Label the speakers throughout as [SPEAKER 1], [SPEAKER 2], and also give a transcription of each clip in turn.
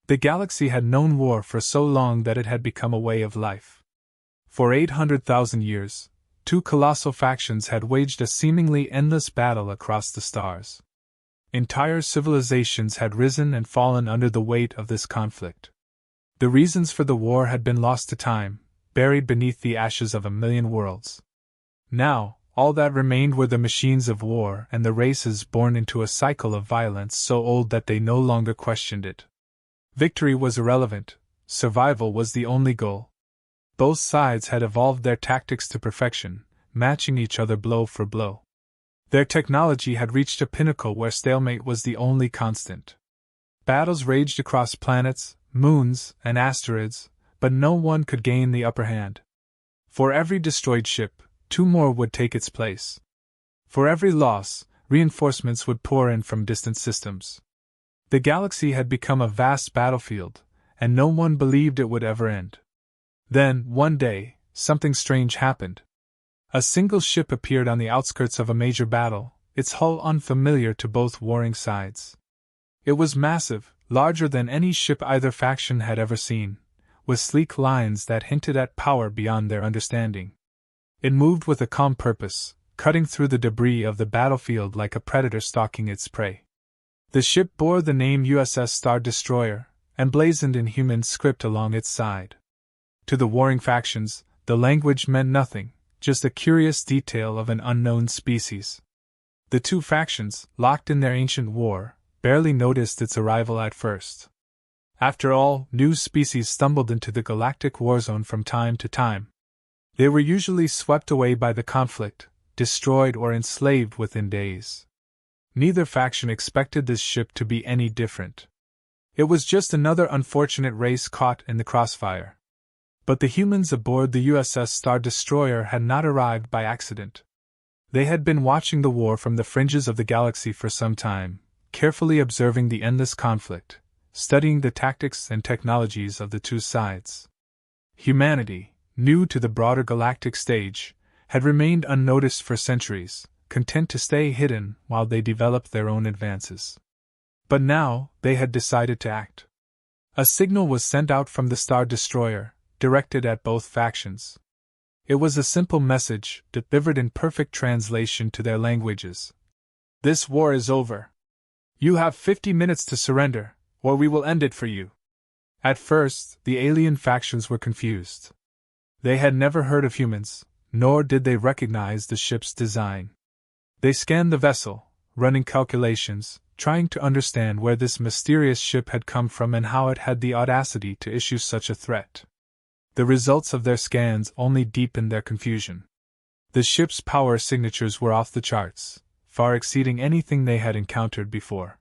[SPEAKER 1] The galaxy had known war for so long that it had become a way of life. For 800,000 years, two colossal factions had waged a seemingly endless battle across the stars. Entire civilizations had risen and fallen under the weight of this conflict. The reasons for the war had been lost to time, buried beneath the ashes of a million worlds. Now, all that remained were the machines of war and the races born into a cycle of violence so old that they no longer questioned it. Victory was irrelevant, survival was the only goal. Both sides had evolved their tactics to perfection, matching each other blow for blow. Their technology had reached a pinnacle where stalemate was the only constant. Battles raged across planets, moons, and asteroids, but no one could gain the upper hand. For every destroyed ship, two more would take its place. For every loss, reinforcements would pour in from distant systems. The galaxy had become a vast battlefield, and no one believed it would ever end. Then, one day, something strange happened. A single ship appeared on the outskirts of a major battle, its hull unfamiliar to both warring sides. It was massive, larger than any ship either faction had ever seen, with sleek lines that hinted at power beyond their understanding. It moved with a calm purpose, cutting through the debris of the battlefield like a predator stalking its prey. The ship bore the name USS Star Destroyer, emblazoned in human script along its side. To the warring factions, the language meant nothing, just a curious detail of an unknown species. The two factions, locked in their ancient war, barely noticed its arrival at first. After all, new species stumbled into the galactic war zone from time to time. They were usually swept away by the conflict, destroyed or enslaved within days. Neither faction expected this ship to be any different. It was just another unfortunate race caught in the crossfire. But the humans aboard the USS Star Destroyer had not arrived by accident. They had been watching the war from the fringes of the galaxy for some time, carefully observing the endless conflict, studying the tactics and technologies of the two sides. Humanity, new to the broader galactic stage, had remained unnoticed for centuries, content to stay hidden while they developed their own advances. But now, they had decided to act. A signal was sent out from the Star Destroyer, directed at both factions. It was a simple message, delivered in perfect translation to their languages. "This war is over. You have 50 minutes to surrender, or we will end it for you." At first, the alien factions were confused. They had never heard of humans, nor did they recognize the ship's design. They scanned the vessel, running calculations, trying to understand where this mysterious ship had come from and how it had the audacity to issue such a threat. The results of their scans only deepened their confusion. The ship's power signatures were off the charts, far exceeding anything they had encountered before.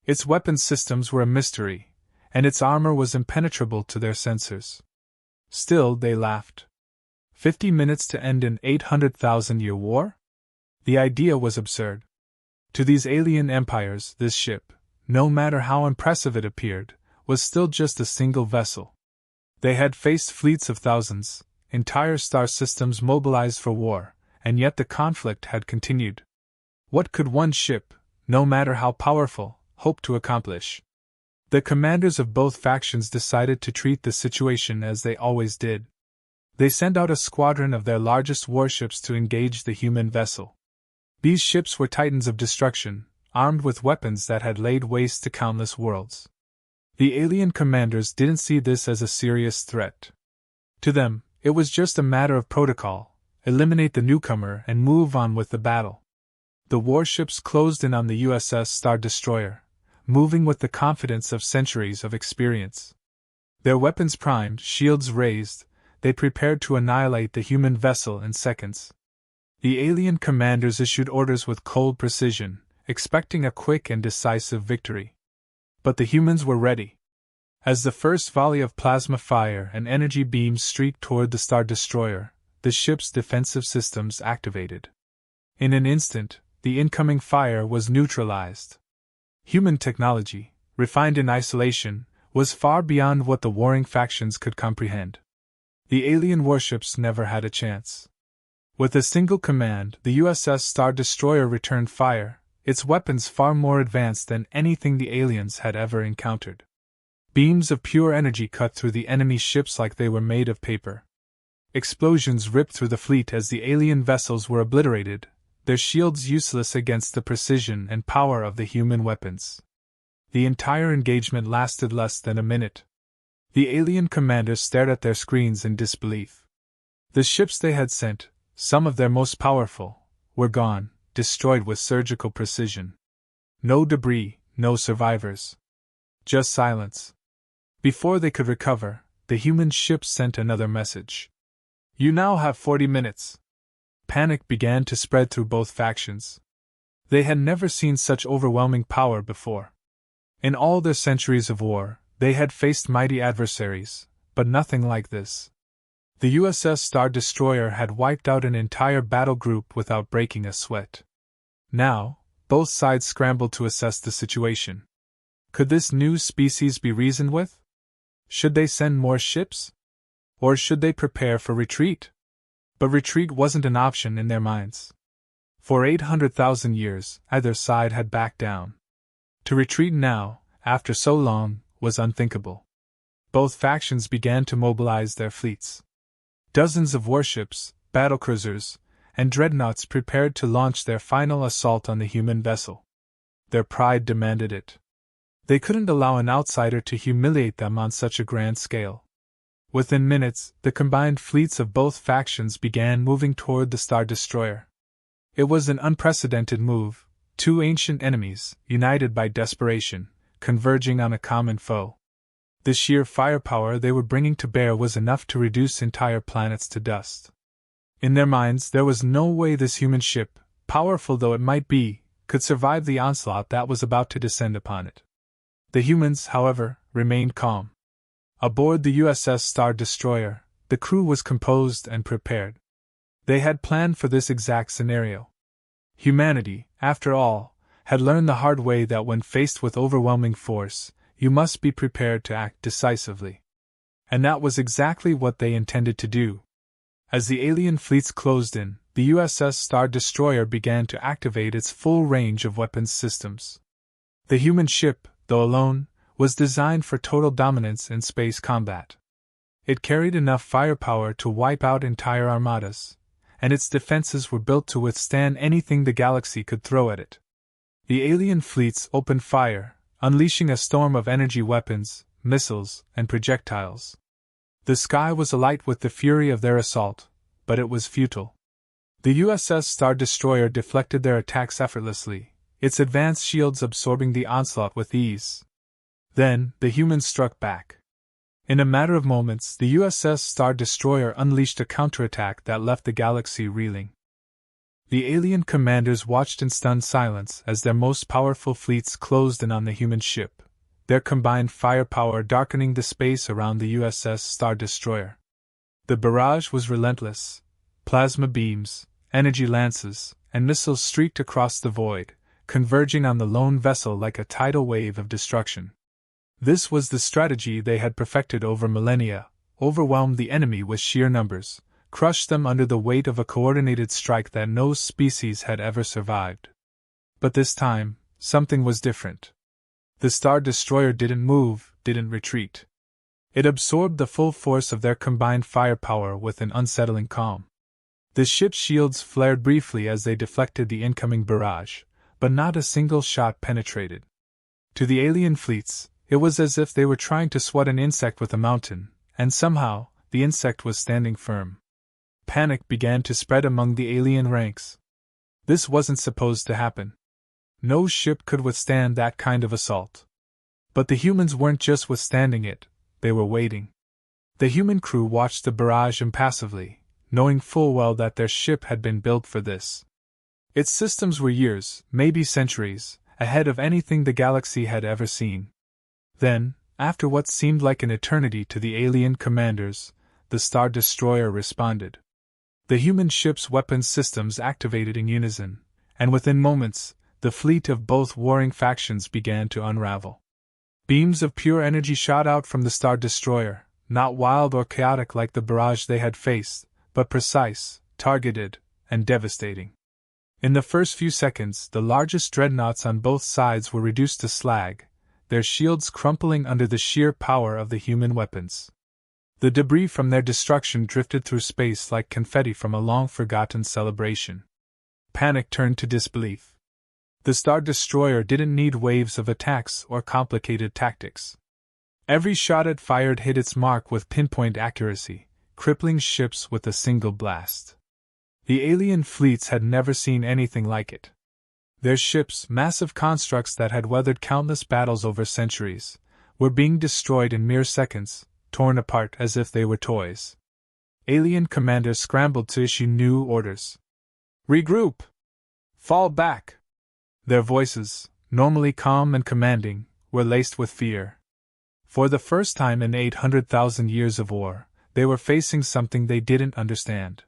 [SPEAKER 1] Its weapons systems were a mystery, and its armor was impenetrable to their sensors. Still, they laughed. 50 minutes to end an 800,000-year war? The idea was absurd. To these alien empires, this ship, no matter how impressive it appeared, was still just a single vessel. They had faced fleets of thousands, entire star systems mobilized for war, and yet the conflict had continued. What could one ship, no matter how powerful, hope to accomplish? The commanders of both factions decided to treat the situation as they always did. They sent out a squadron of their largest warships to engage the human vessel. These ships were titans of destruction, armed with weapons that had laid waste to countless worlds. The alien commanders didn't see this as a serious threat. To them, it was just a matter of protocol: eliminate the newcomer and move on with the battle. The warships closed in on the USS Star Destroyer, moving with the confidence of centuries of experience. Their weapons primed, shields raised, they prepared to annihilate the human vessel in seconds. The alien commanders issued orders with cold precision, expecting a quick and decisive victory. But the humans were ready. As the first volley of plasma fire and energy beams streaked toward the Star Destroyer, the ship's defensive systems activated. In an instant, the incoming fire was neutralized. Human technology, refined in isolation, was far beyond what the warring factions could comprehend. The alien warships never had a chance. With a single command, the USS Star Destroyer returned fire, its weapons far more advanced than anything the aliens had ever encountered. Beams of pure energy cut through the enemy ships like they were made of paper. Explosions ripped through the fleet as the alien vessels were obliterated, their shields useless against the precision and power of the human weapons. The entire engagement lasted less than a minute. The alien commanders stared at their screens in disbelief. The ships they had sent, some of their most powerful, were gone, destroyed with surgical precision. No debris, no survivors. Just silence. Before they could recover, the human ships sent another message. You now have 40 minutes. Panic began to spread through both factions. They had never seen such overwhelming power before. In all their centuries of war, they had faced mighty adversaries, but nothing like this. The USS Star Destroyer had wiped out an entire battle group without breaking a sweat. Now, both sides scrambled to assess the situation. Could this new species be reasoned with? Should they send more ships? Or should they prepare for retreat? But retreat wasn't an option in their minds. For 800,000 years, either side had backed down. To retreat now, after so long, was unthinkable. Both factions began to mobilize their fleets. Dozens of warships, battlecruisers, and dreadnoughts prepared to launch their final assault on the human vessel. Their pride demanded it. They couldn't allow an outsider to humiliate them on such a grand scale. Within minutes, the combined fleets of both factions began moving toward the Star Destroyer. It was an unprecedented move, two ancient enemies, united by desperation, converging on a common foe. The sheer firepower they were bringing to bear was enough to reduce entire planets to dust. In their minds, there was no way this human ship, powerful though it might be, could survive the onslaught that was about to descend upon it. The humans, however, remained calm. Aboard the USS Star Destroyer, the crew was composed and prepared. They had planned for this exact scenario. Humanity, after all, had learned the hard way that when faced with overwhelming force, you must be prepared to act decisively. And that was exactly what they intended to do. As the alien fleets closed in, the USS Star Destroyer began to activate its full range of weapons systems. The human ship, though alone, was designed for total dominance in space combat. It carried enough firepower to wipe out entire armadas, and its defenses were built to withstand anything the galaxy could throw at it. The alien fleets opened fire, unleashing a storm of energy weapons, missiles, and projectiles. The sky was alight with the fury of their assault, but it was futile. The USS Star Destroyer deflected their attacks effortlessly, its advanced shields absorbing the onslaught with ease. Then, the humans struck back. In a matter of moments, the USS Star Destroyer unleashed a counterattack that left the galaxy reeling. The alien commanders watched in stunned silence as their most powerful fleets closed in on the human ship, their combined firepower darkening the space around the USS Star Destroyer. The barrage was relentless. Plasma beams, energy lances, and missiles streaked across the void, converging on the lone vessel like a tidal wave of destruction. This was the strategy they had perfected over millennia: overwhelm the enemy with sheer numbers, crush them under the weight of a coordinated strike that no species had ever survived. But this time, something was different. The Star Destroyer didn't move, didn't retreat. It absorbed the full force of their combined firepower with an unsettling calm. The ship's shields flared briefly as they deflected the incoming barrage, but not a single shot penetrated. To the alien fleets, it was as if they were trying to swat an insect with a mountain, and somehow, the insect was standing firm. Panic began to spread among the alien ranks. This wasn't supposed to happen. No ship could withstand that kind of assault. But the humans weren't just withstanding it, they were waiting. The human crew watched the barrage impassively, knowing full well that their ship had been built for this. Its systems were years, maybe centuries, ahead of anything the galaxy had ever seen. Then, after what seemed like an eternity to the alien commanders, the Star Destroyer responded. The human ship's weapons systems activated in unison, and within moments, the fleet of both warring factions began to unravel. Beams of pure energy shot out from the Star Destroyer, not wild or chaotic like the barrage they had faced, but precise, targeted, and devastating. In the first few seconds, the largest dreadnoughts on both sides were reduced to slag, their shields crumpling under the sheer power of the human weapons. The debris from their destruction drifted through space like confetti from a long-forgotten celebration. Panic turned to disbelief. The Star Destroyer didn't need waves of attacks or complicated tactics. Every shot it fired hit its mark with pinpoint accuracy, crippling ships with a single blast. The alien fleets had never seen anything like it. Their ships, massive constructs that had weathered countless battles over centuries, were being destroyed in mere seconds, torn apart as if they were toys. Alien commanders scrambled to issue new orders. "Regroup! Fall back!" Their voices, normally calm and commanding, were laced with fear. For the first time in 800,000 years of war, they were facing something they didn't understand.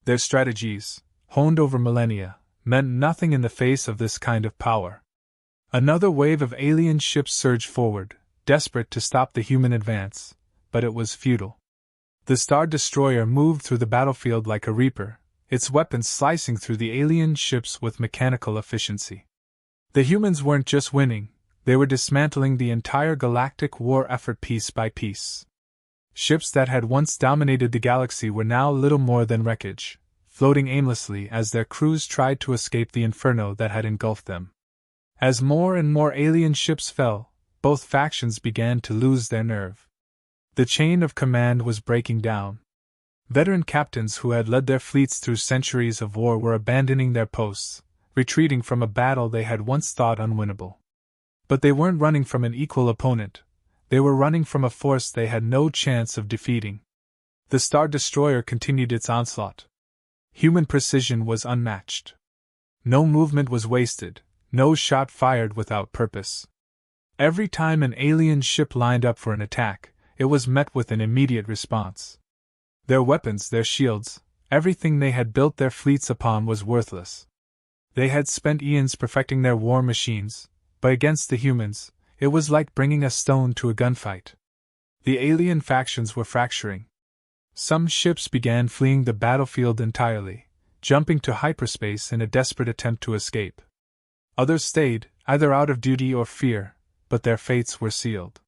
[SPEAKER 1] Their strategies, honed over millennia, meant nothing in the face of this kind of power. Another wave of alien ships surged forward, desperate to stop the human advance, but it was futile. The Star Destroyer moved through the battlefield like a reaper, its weapons slicing through the alien ships with mechanical efficiency. The humans weren't just winning, they were dismantling the entire galactic war effort piece by piece. Ships that had once dominated the galaxy were now little more than wreckage, floating aimlessly as their crews tried to escape the inferno that had engulfed them. As more and more alien ships fell, both factions began to lose their nerve. The chain of command was breaking down. Veteran captains who had led their fleets through centuries of war were abandoning their posts, retreating from a battle they had once thought unwinnable. But they weren't running from an equal opponent. They were running from a force they had no chance of defeating. The Star Destroyer continued its onslaught. Human precision was unmatched. No movement was wasted, no shot fired without purpose. Every time an alien ship lined up for an attack, it was met with an immediate response. Their weapons, their shields, everything they had built their fleets upon was worthless. They had spent eons perfecting their war machines, but against the humans, it was like bringing a stone to a gunfight. The alien factions were fracturing. Some ships began fleeing the battlefield entirely, jumping to hyperspace in a desperate attempt to escape. Others stayed, either out of duty or fear, but their fates were sealed.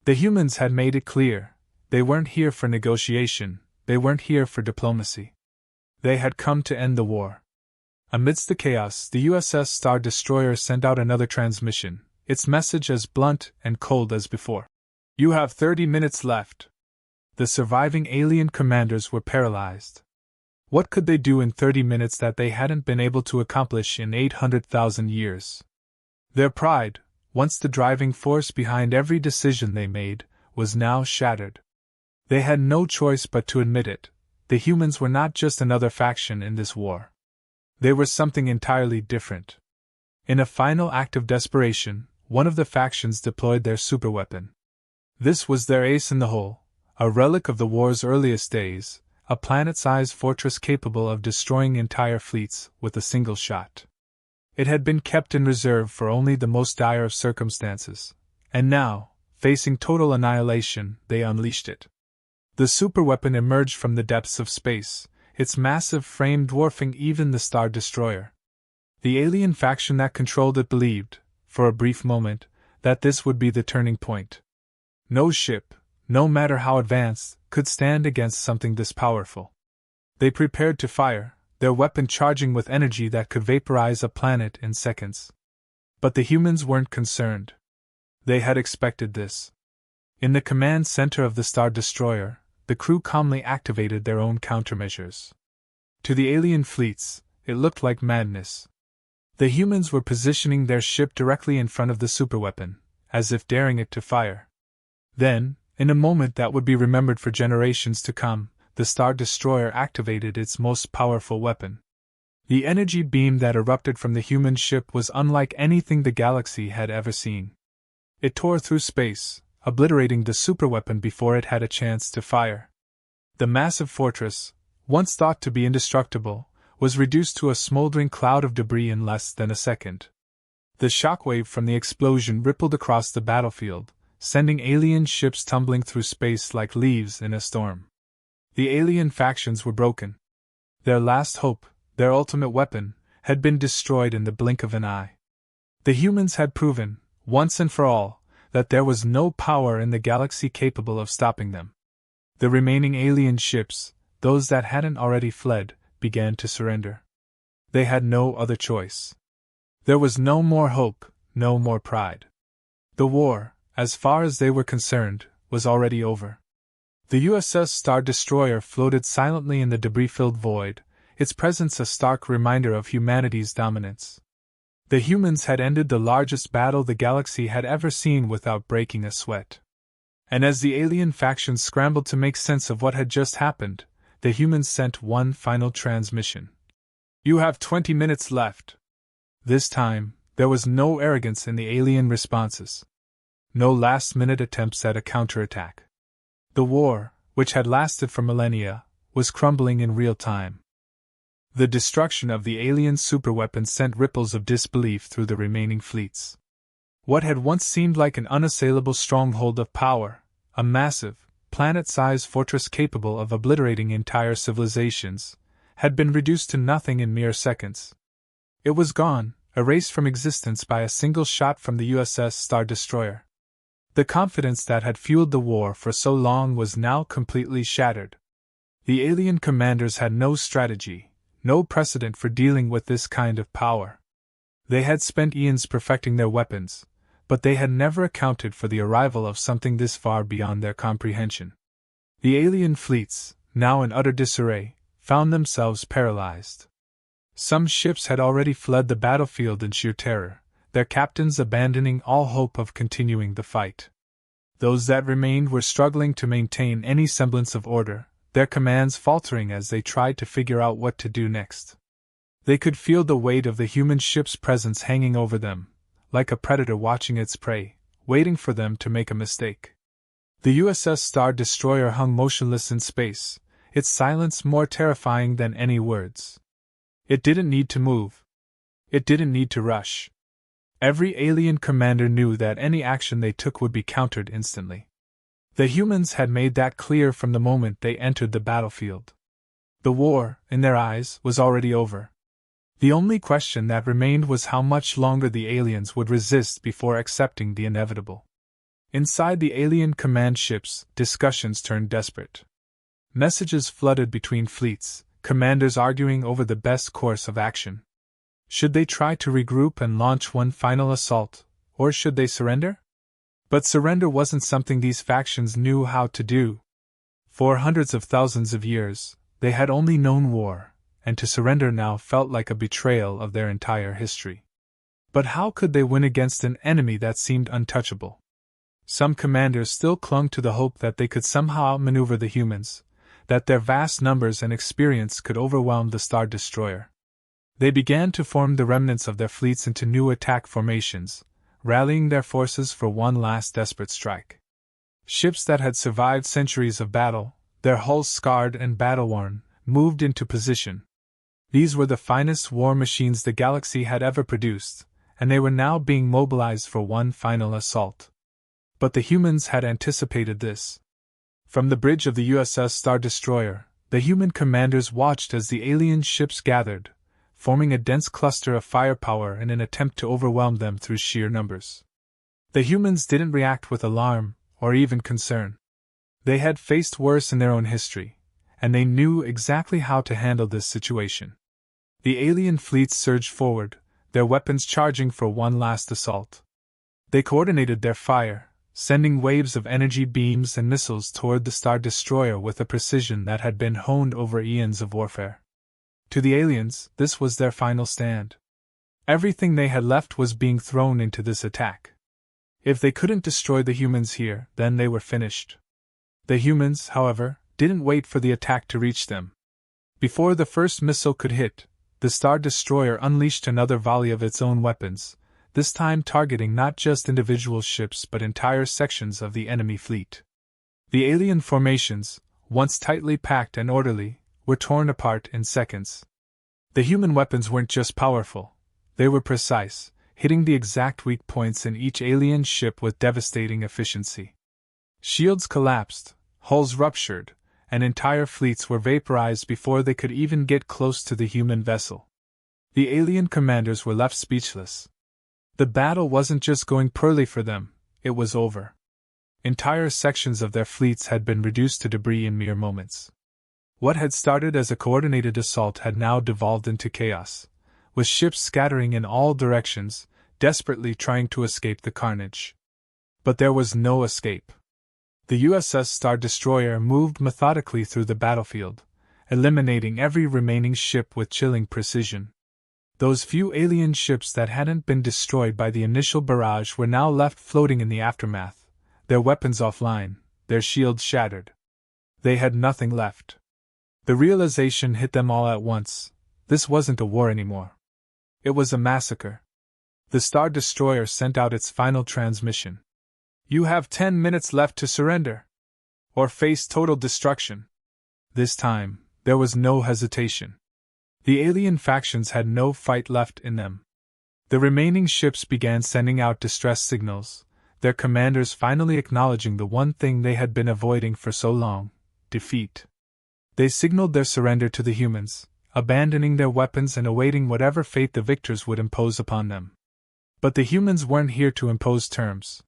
[SPEAKER 1] The humans had made it clear, they weren't here for negotiation, they weren't here for diplomacy. They had come to end the war. Amidst the chaos, the USS Star Destroyer sent out another transmission, its message as blunt and cold as before. "You have 30 minutes left." The surviving alien commanders were paralyzed. What could they do in 30 minutes that they hadn't been able to accomplish in 800,000 years? Their pride, once the driving force behind every decision they made, was now shattered. They had no choice but to admit it. The humans were not just another faction in this war. They were something entirely different. In a final act of desperation, one of the factions deployed their superweapon. This was their ace in the hole, a relic of the war's earliest days, a planet-sized fortress capable of destroying entire fleets with a single shot. It had been kept in reserve for only the most dire of circumstances, and now, facing total annihilation, they unleashed it. The superweapon emerged from the depths of space, its massive frame dwarfing even the Star Destroyer. The alien faction that controlled it believed, for a brief moment, that this would be the turning point. No ship, no matter how advanced, could stand against something this powerful. They prepared to fire, their weapon charging with energy that could vaporize a planet in seconds. But the humans weren't concerned. They had expected this. In the command center of the Star Destroyer, the crew calmly activated their own countermeasures. To the alien fleets, it looked like madness. The humans were positioning their ship directly in front of the superweapon, as if daring it to fire. Then, in a moment that would be remembered for generations to come, the Star Destroyer activated its most powerful weapon. The energy beam that erupted from the human ship was unlike anything the galaxy had ever seen. It tore through space, obliterating the superweapon before it had a chance to fire. The massive fortress, once thought to be indestructible, was reduced to a smoldering cloud of debris in less than a second. The shockwave from the explosion rippled across the battlefield, sending alien ships tumbling through space like leaves in a storm. The alien factions were broken. Their last hope, their ultimate weapon, had been destroyed in the blink of an eye. The humans had proven, once and for all, that there was no power in the galaxy capable of stopping them. The remaining alien ships, those that hadn't already fled, began to surrender. They had no other choice. There was no more hope, no more pride. The war, as far as they were concerned, was already over. The USS Star Destroyer floated silently in the debris-filled void, its presence a stark reminder of humanity's dominance. The humans had ended the largest battle the galaxy had ever seen without breaking a sweat. And as the alien factions scrambled to make sense of what had just happened, the humans sent one final transmission. "You have 20 minutes left." This time, there was no arrogance in the alien responses. No last-minute attempts at a counterattack. The war, which had lasted for millennia, was crumbling in real time. The destruction of the alien superweapons sent ripples of disbelief through the remaining fleets. What had once seemed like an unassailable stronghold of power, a massive, planet-sized fortress capable of obliterating entire civilizations, had been reduced to nothing in mere seconds. It was gone, erased from existence by a single shot from the USS Star Destroyer. The confidence that had fueled the war for so long was now completely shattered. The alien commanders had no strategy, no precedent for dealing with this kind of power. They had spent eons perfecting their weapons, but they had never accounted for the arrival of something this far beyond their comprehension. The alien fleets, now in utter disarray, found themselves paralyzed. Some ships had already fled the battlefield in sheer terror, their captains abandoning all hope of continuing the fight. Those that remained were struggling to maintain any semblance of order, their commands faltering as they tried to figure out what to do next. They could feel the weight of the human ship's presence hanging over them, like a predator watching its prey, waiting for them to make a mistake. The USS Star Destroyer hung motionless in space, its silence more terrifying than any words. It didn't need to move. It didn't need to rush. Every alien commander knew that any action they took would be countered instantly. The humans had made that clear from the moment they entered the battlefield. The war, in their eyes, was already over. The only question that remained was how much longer the aliens would resist before accepting the inevitable. Inside the alien command ships, discussions turned desperate. Messages flooded between fleets, commanders arguing over the best course of action. Should they try to regroup and launch one final assault, or should they surrender? But surrender wasn't something these factions knew how to do. For hundreds of thousands of years, they had only known war, and to surrender now felt like a betrayal of their entire history. But how could they win against an enemy that seemed untouchable? Some commanders still clung to the hope that they could somehow outmaneuver the humans, that their vast numbers and experience could overwhelm the Star Destroyer. They began to form the remnants of their fleets into new attack formations, rallying their forces for one last desperate strike. Ships that had survived centuries of battle, their hulls scarred and battle-worn, moved into position. These were the finest war machines the galaxy had ever produced, and they were now being mobilized for one final assault. But the humans had anticipated this. From the bridge of the USS Star Destroyer, the human commanders watched as the alien ships gathered, forming a dense cluster of firepower in an attempt to overwhelm them through sheer numbers. The humans didn't react with alarm, or even concern. They had faced worse in their own history, and they knew exactly how to handle this situation. The alien fleets surged forward, their weapons charging for one last assault. They coordinated their fire, sending waves of energy beams and missiles toward the Star Destroyer with a precision that had been honed over eons of warfare. To the aliens, this was their final stand. Everything they had left was being thrown into this attack. If they couldn't destroy the humans here, then they were finished. The humans, however, didn't wait for the attack to reach them. Before the first missile could hit, the Star Destroyer unleashed another volley of its own weapons, this time targeting not just individual ships but entire sections of the enemy fleet. The alien formations, once tightly packed and orderly, were torn apart in seconds. The human weapons weren't just powerful, they were precise, hitting the exact weak points in each alien ship with devastating efficiency. Shields collapsed, hulls ruptured, and entire fleets were vaporized before they could even get close to the human vessel. The alien commanders were left speechless. The battle wasn't just going poorly for them, It was over. Entire sections of their fleets had been reduced to debris in mere moments. What had started as a coordinated assault had now devolved into chaos, with ships scattering in all directions, desperately trying to escape the carnage. But there was no escape. The USS Star Destroyer moved methodically through the battlefield, eliminating every remaining ship with chilling precision. Those few alien ships that hadn't been destroyed by the initial barrage were now left floating in the aftermath, their weapons offline, their shields shattered. They had nothing left. The realization hit them all at once: this wasn't a war anymore. It was a massacre. The Star Destroyer sent out its final transmission. "You have 10 minutes left to surrender, or face total destruction." This time, there was no hesitation. The alien factions had no fight left in them. The remaining ships began sending out distress signals, their commanders finally acknowledging the one thing they had been avoiding for so long: defeat. They signaled their surrender to the humans, abandoning their weapons and awaiting whatever fate the victors would impose upon them. But the humans weren't here to impose terms.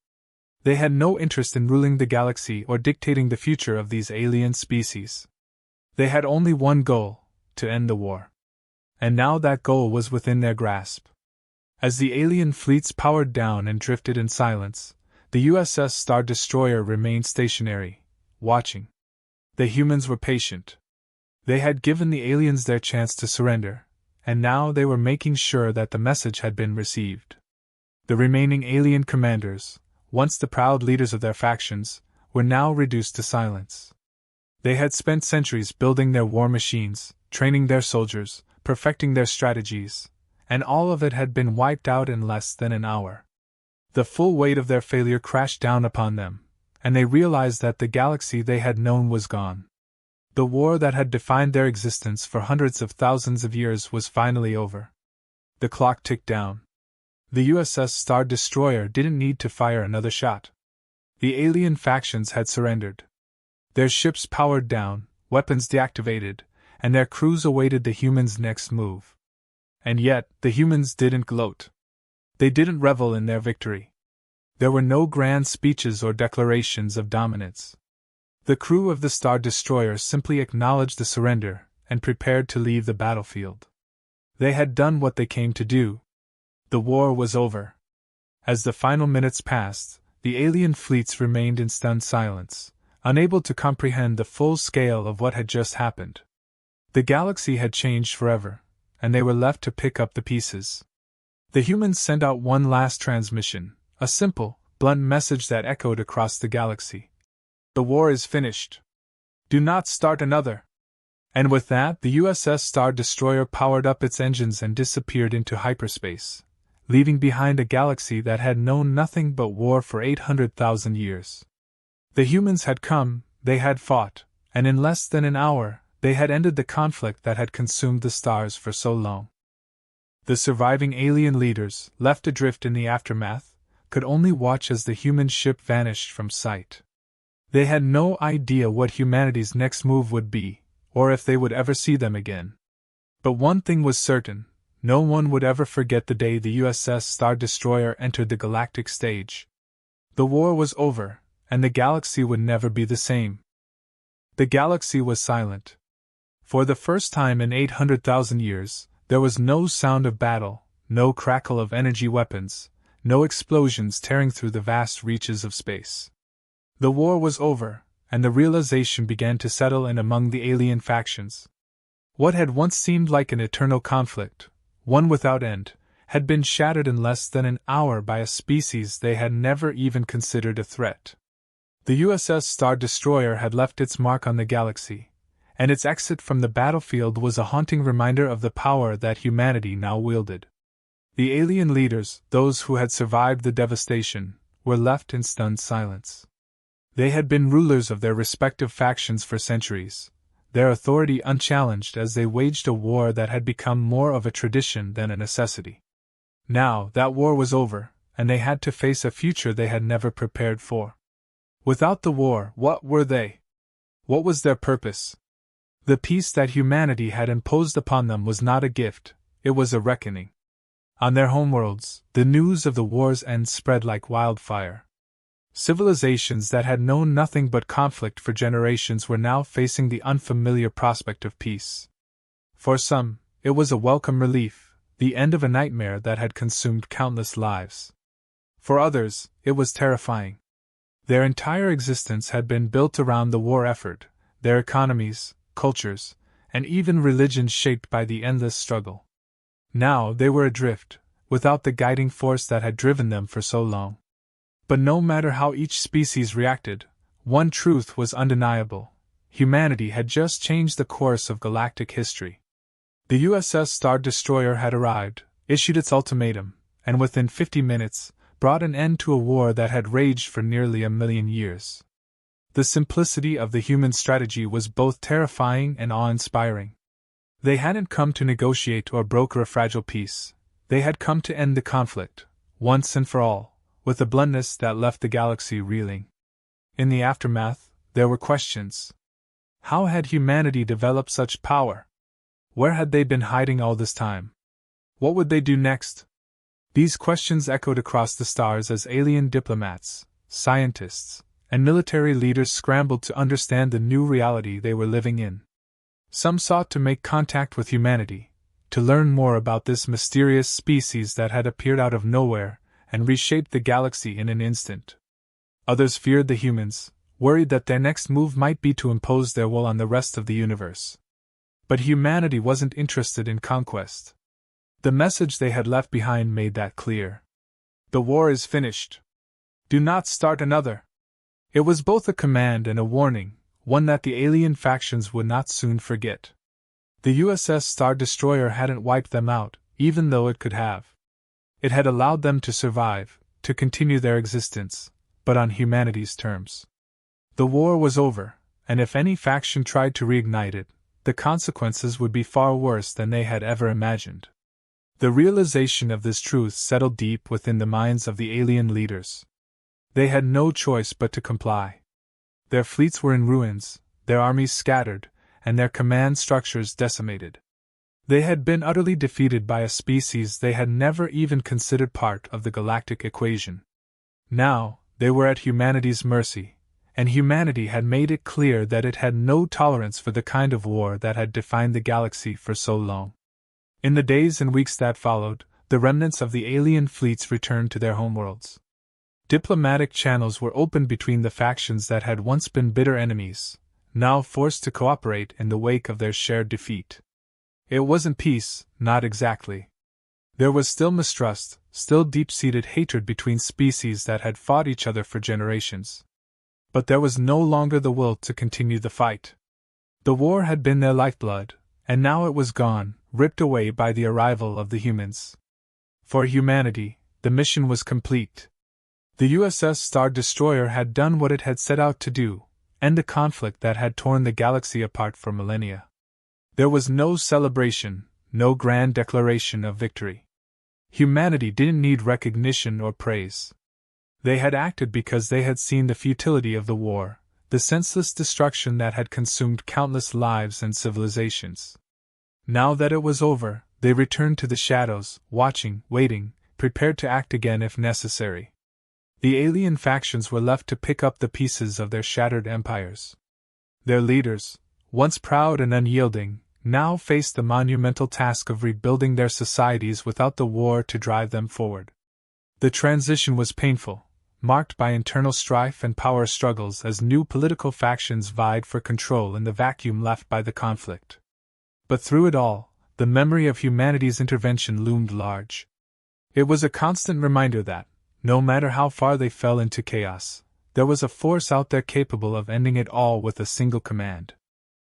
[SPEAKER 1] They had no interest in ruling the galaxy or dictating the future of these alien species. They had only one goal: to end the war. And now that goal was within their grasp. As the alien fleets powered down and drifted in silence, the USS Star Destroyer remained stationary, watching. The humans were patient. They had given the aliens their chance to surrender, and now they were making sure that the message had been received. The remaining alien commanders, once the proud leaders of their factions, were now reduced to silence. They had spent centuries building their war machines, training their soldiers, perfecting their strategies, and all of it had been wiped out in less than an hour. The full weight of their failure crashed down upon them, and they realized that the galaxy they had known was gone. The war that had defined their existence for hundreds of thousands of years was finally over. The clock ticked down. The USS Star Destroyer didn't need to fire another shot. The alien factions had surrendered. Their ships powered down, weapons deactivated, and their crews awaited the humans' next move. And yet, the humans didn't gloat. They didn't revel in their victory. There were no grand speeches or declarations of dominance. The crew of the Star Destroyer simply acknowledged the surrender and prepared to leave the battlefield. They had done what they came to do. The war was over. As the final minutes passed, the alien fleets remained in stunned silence, unable to comprehend the full scale of what had just happened. The galaxy had changed forever, and they were left to pick up the pieces. The humans sent out one last transmission, a simple, blunt message that echoed across the galaxy. "The war is finished. Do not start another." And with that, the USS Star Destroyer powered up its engines and disappeared into hyperspace, leaving behind a galaxy that had known nothing but war for 800,000 years. The humans had come, they had fought, and in less than an hour, they had ended the conflict that had consumed the stars for so long. The surviving alien leaders, left adrift in the aftermath, could only watch as the human ship vanished from sight. They had no idea what humanity's next move would be, or if they would ever see them again. But one thing was certain: no one would ever forget the day the USS Star Destroyer entered the galactic stage. The war was over, and the galaxy would never be the same. The galaxy was silent. For the first time in 800,000 years, there was no sound of battle, no crackle of energy weapons, no explosions tearing through the vast reaches of space. The war was over, and the realization began to settle in among the alien factions. What had once seemed like an eternal conflict, one without end, had been shattered in less than an hour by a species they had never even considered a threat. The USS Star Destroyer had left its mark on the galaxy, and its exit from the battlefield was a haunting reminder of the power that humanity now wielded. The alien leaders, those who had survived the devastation, were left in stunned silence. They had been rulers of their respective factions for centuries, their authority unchallenged as they waged a war that had become more of a tradition than a necessity. Now that war was over, and they had to face a future they had never prepared for. Without the war, what were they? What was their purpose? The peace that humanity had imposed upon them was not a gift, it was a reckoning. On their homeworlds, the news of the war's end spread like wildfire. Civilizations that had known nothing but conflict for generations were now facing the unfamiliar prospect of peace. For some, it was a welcome relief, the end of a nightmare that had consumed countless lives. For others, it was terrifying. Their entire existence had been built around the war effort, their economies, cultures, and even religions shaped by the endless struggle. Now they were adrift, without the guiding force that had driven them for so long. But no matter how each species reacted, one truth was undeniable: humanity had just changed the course of galactic history. The USS Star Destroyer had arrived, issued its ultimatum, and within 50 minutes, brought an end to a war that had raged for nearly 1,000,000 years. The simplicity of the human strategy was both terrifying and awe-inspiring. They hadn't come to negotiate or broker a fragile peace. They had come to end the conflict, once and for all, with a bluntness that left the galaxy reeling. In the aftermath, there were questions. How had humanity developed such power? Where had they been hiding all this time? What would they do next? These questions echoed across the stars as alien diplomats, scientists, and military leaders scrambled to understand the new reality they were living in. Some sought to make contact with humanity, to learn more about this mysterious species that had appeared out of nowhere and reshaped the galaxy in an instant. Others feared the humans, worried that their next move might be to impose their will on the rest of the universe. But humanity wasn't interested in conquest. The message they had left behind made that clear. The war is finished. Do not start another. It was both a command and a warning, one that the alien factions would not soon forget. The USS Star Destroyer hadn't wiped them out, even though it could have. It had allowed them to survive, to continue their existence, but on humanity's terms. The war was over, and if any faction tried to reignite it, the consequences would be far worse than they had ever imagined. The realization of this truth settled deep within the minds of the alien leaders. They had no choice but to comply. Their fleets were in ruins, their armies scattered, and their command structures decimated. They had been utterly defeated by a species they had never even considered part of the galactic equation. Now, they were at humanity's mercy, and humanity had made it clear that it had no tolerance for the kind of war that had defined the galaxy for so long. In the days and weeks that followed, the remnants of the alien fleets returned to their homeworlds. Diplomatic channels were opened between the factions that had once been bitter enemies, now forced to cooperate in the wake of their shared defeat. It wasn't peace, not exactly. There was still mistrust, still deep-seated hatred between species that had fought each other for generations. But there was no longer the will to continue the fight. The war had been their lifeblood, and now it was gone, ripped away by the arrival of the humans. For humanity, the mission was complete. The USS Star Destroyer had done what it had set out to do, end a conflict that had torn the galaxy apart for millennia. There was no celebration, no grand declaration of victory. Humanity didn't need recognition or praise. They had acted because they had seen the futility of the war, the senseless destruction that had consumed countless lives and civilizations. Now that it was over, they returned to the shadows, watching, waiting, prepared to act again if necessary. The alien factions were left to pick up the pieces of their shattered empires. Their leaders, once proud and unyielding, now faced the monumental task of rebuilding their societies without the war to drive them forward. The transition was painful, marked by internal strife and power struggles as new political factions vied for control in the vacuum left by the conflict. But through it all, the memory of humanity's intervention loomed large. It was a constant reminder that, no matter how far they fell into chaos, there was a force out there capable of ending it all with a single command.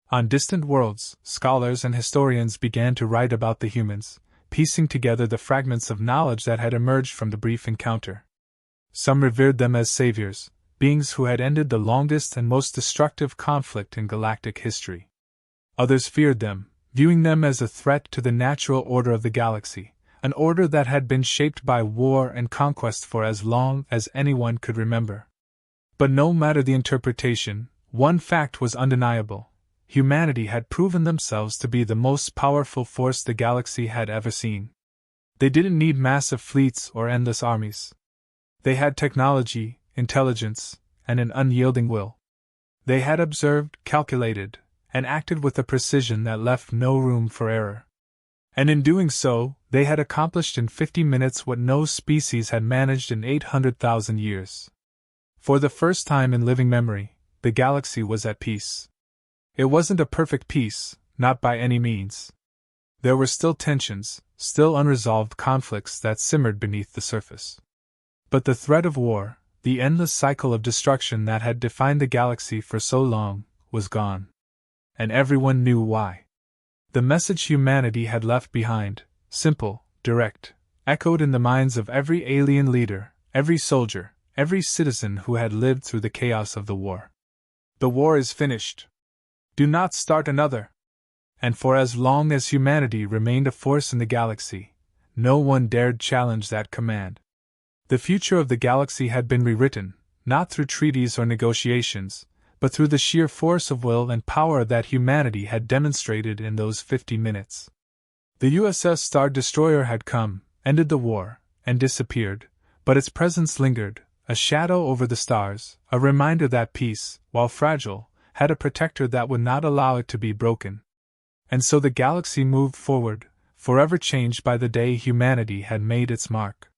[SPEAKER 1] On distant worlds, scholars and historians began to write about the humans, piecing together the fragments of knowledge that had emerged from the brief encounter. Some revered them as saviors, beings who had ended the longest and most destructive conflict in galactic history. Others feared them, viewing them as a threat to the natural order of the galaxy, an order that had been shaped by war and conquest for as long as anyone could remember. But no matter the interpretation, one fact was undeniable: humanity had proven themselves to be the most powerful force the galaxy had ever seen. They didn't need massive fleets or endless armies. They had technology, intelligence, and an unyielding will. They had observed, calculated, and acted with a precision that left no room for error. And in doing so, they had accomplished in 50 minutes what no species had managed in 800,000 years. For the first time in living memory, the galaxy was at peace. It wasn't a perfect peace, not by any means. There were still tensions, still unresolved conflicts that simmered beneath the surface. But the threat of war, the endless cycle of destruction that had defined the galaxy for so long, was gone. And everyone knew why. The message humanity had left behind, simple, direct, echoed in the minds of every alien leader, every soldier, every citizen who had lived through the chaos of the war. The war is finished. Do not start another. And for as long as humanity remained a force in the galaxy, no one dared challenge that command. The future of the galaxy had been rewritten, not through treaties or negotiations, but through the sheer force of will and power that humanity had demonstrated in those 50 minutes. The USS Star Destroyer had come, ended the war, and disappeared, but its presence lingered, a shadow over the stars, a reminder that peace, while fragile, had a protector that would not allow it to be broken. And so the galaxy moved forward, forever changed by the day humanity had made its mark.